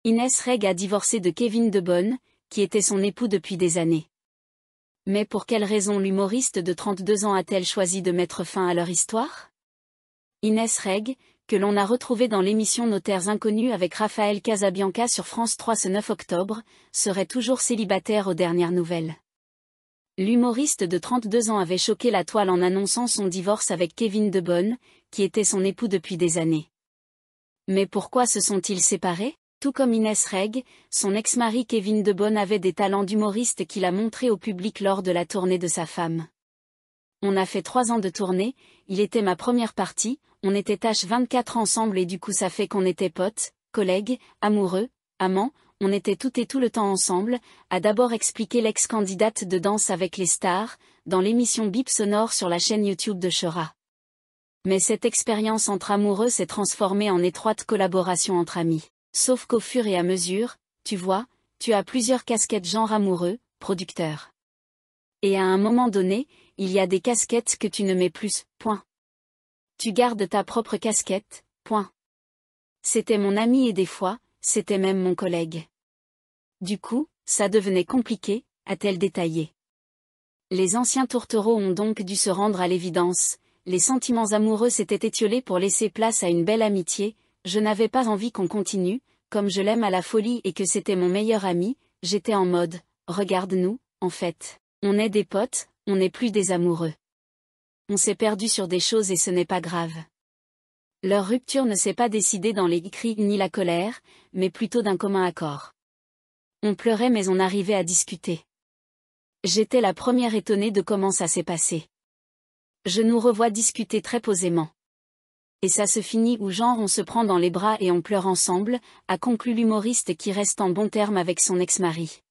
Inès Reg a divorcé de Kevin Debonne, qui était son époux depuis des années. Mais pour quelle raison l'humoriste de 32 ans a-t-elle choisi de mettre fin à leur histoire? Inès Reg, que l'on a retrouvée dans l'émission Notaires Inconnus avec Raphaël Casabianca sur France 3 ce 9 octobre, serait toujours célibataire aux dernières nouvelles. L'humoriste de 32 ans avait choqué la toile en annonçant son divorce avec Kevin Debonne, qui était son époux depuis des années. Mais pourquoi se sont-ils séparés? Tout comme Inès Reg, son ex-mari Kevin Debonne avait des talents d'humoriste qu'il a montrés au public lors de la tournée de sa femme. On a fait 3 ans de tournée, il était ma première partie, on était H24 ensemble et du coup ça fait qu'on était potes, collègues, amoureux, amants, on était tout et tout le temps ensemble, a d'abord expliqué l'ex-candidate de Danse avec les stars, dans l'émission Bip Sonore sur la chaîne YouTube de Chera. Mais cette expérience entre amoureux s'est transformée en étroite collaboration entre amis. Sauf qu'au fur et à mesure, tu vois, tu as plusieurs casquettes genre amoureux, producteur. Et à un moment donné, il y a des casquettes que tu ne mets plus, point. Tu gardes ta propre casquette, point. C'était mon ami et des fois, c'était même mon collègue. Du coup, ça devenait compliqué, a-t-elle détaillé. Les anciens tourtereaux ont donc dû se rendre à l'évidence, les sentiments amoureux s'étaient étiolés pour laisser place à une belle amitié. Je n'avais pas envie qu'on continue, comme je l'aime à la folie et que c'était mon meilleur ami, j'étais en mode, regarde-nous, en fait, on est des potes, on n'est plus des amoureux. On s'est perdu sur des choses et ce n'est pas grave. Leur rupture ne s'est pas décidée dans les cris ni la colère, mais plutôt d'un commun accord. On pleurait mais on arrivait à discuter. J'étais la première étonnée de comment ça s'est passé. Je nous revois discuter très posément. Et ça se finit où genre on se prend dans les bras et on pleure ensemble, a conclu l'humoriste qui reste en bons termes avec son ex-mari.